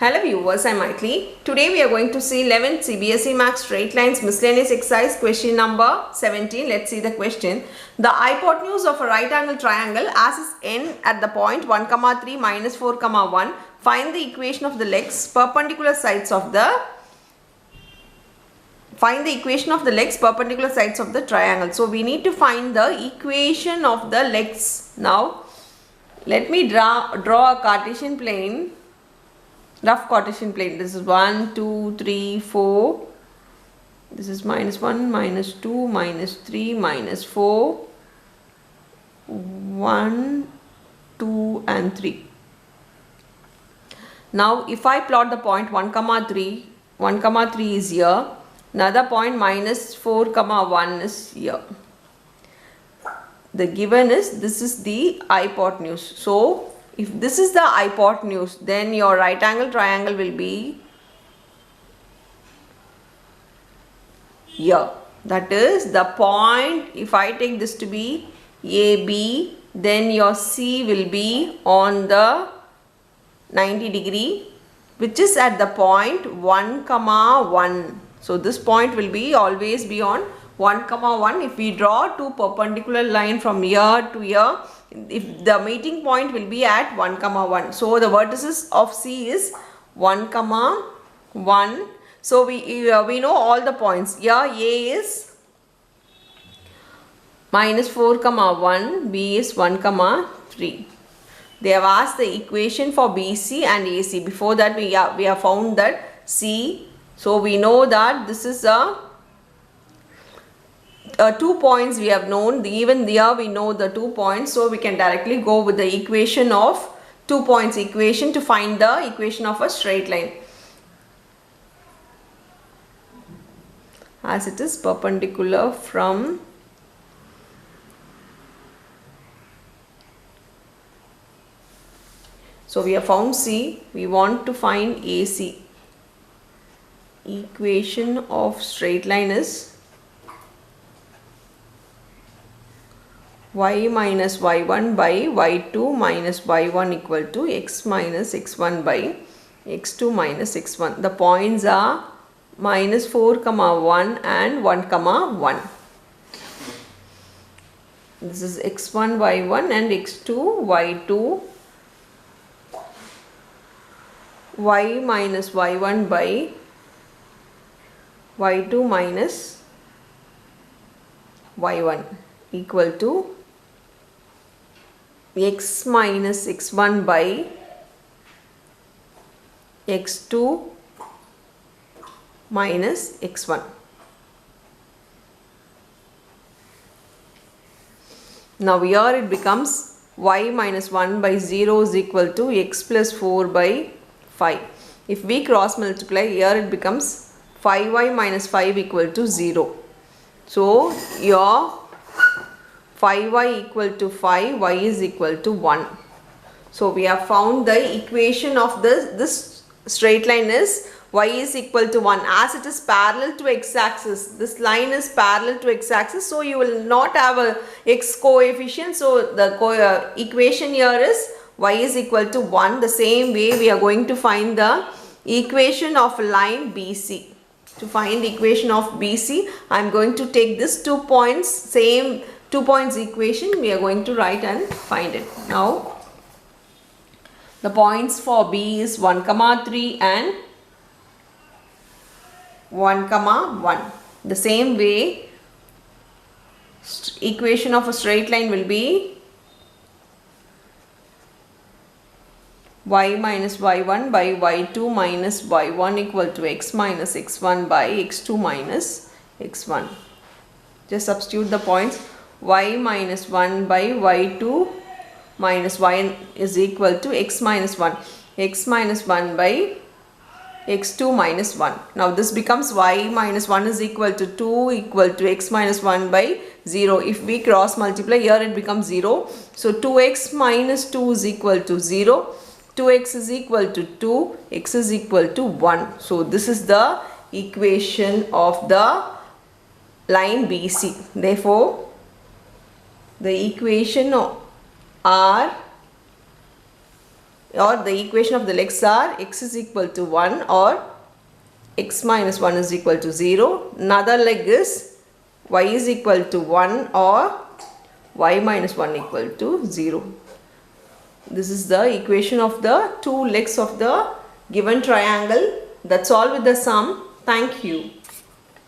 Hello viewers, I am Maithili. Today we are going to see 11th CBSE Maths Straight Lines Miscellaneous Exercise question number 17. Let's see the question. The hypotenuse of a right angle triangle as is n at the point 1, 3 minus 4, 1. Find the equation of the legs perpendicular sides of the triangle. So we need to find the equation of the legs. Now let me draw a Cartesian plane. Rough Cartesian plane. This is 1, 2, 3, 4. This is minus 1, minus 2, minus 3, minus 4. 1, 2 and 3. Now if I plot the point 1, 3, 1, 3 is here. Another point minus 4, 1 is here. The given is this is the hypotenuse. So if this is the hypotenuse, then your right angle triangle will be here. That is the point. If I take this to be AB, then your C will be on the 90 degree, which is at the point 1, 1. So this point will be always be on 1, 1. If we draw two perpendicular line from here to here, if the meeting point will be at 1, 1. So the vertices of C is 1, 1. So we know all the points. Here A is minus 4, 1. B is 1, 3. They have asked the equation for BC and AC. Before that we have found that C. So we know that this is a 2 points we have known. Even there we know the 2 points, so we can directly go with the equation of 2 points equation to find the equation of a straight line, as it is perpendicular from so we have found C. We want to find AC. Equation of straight line is y minus y1 by y2 minus y1 equal to x minus x1 by x2 minus x1. The points are minus 4, 1 and 1, 1. This is x1 y1 and x2 y2. Y minus y1 by y2 minus y1 equal to x minus x1 by x2 minus x1. Now here it becomes y minus 1 by 0 is equal to x plus 4 by 5. If we cross multiply, here it becomes 5y minus 5 equal to 0. So your 5y equal to 5, y is equal to 1. So we have found the equation of this straight line is y is equal to 1. As it is parallel to x-axis, this line is parallel to x-axis, so you will not have a x coefficient. So the equation here is y is equal to 1. The same way we are going to find the equation of line BC. To find the equation of BC, I am going to take this 2 points, same 2 points equation, we are going to write and find it. Now the points for B is 1, 3 and 1, 1. The same way equation of a straight line will be y minus y1 by y2 minus y1 equal to x minus x1 by x2 minus x1. Just substitute the points. Y minus 1 by y2 minus y is equal to x minus 1. X minus 1 by x2 minus 1. Now this becomes y minus 1 is equal to 2 equal to x minus 1 by 0. If we cross multiply, here it becomes 0. So 2x minus 2 is equal to 0. 2x is equal to 2. X is equal to 1. So this is the equation of the line BC. Therefore the equation R or the equation of the legs are x is equal to 1 or x minus 1 is equal to 0. Another leg is y is equal to 1 or y minus 1 equal to 0. This is the equation of the two legs of the given triangle. That's all with the sum. Thank you.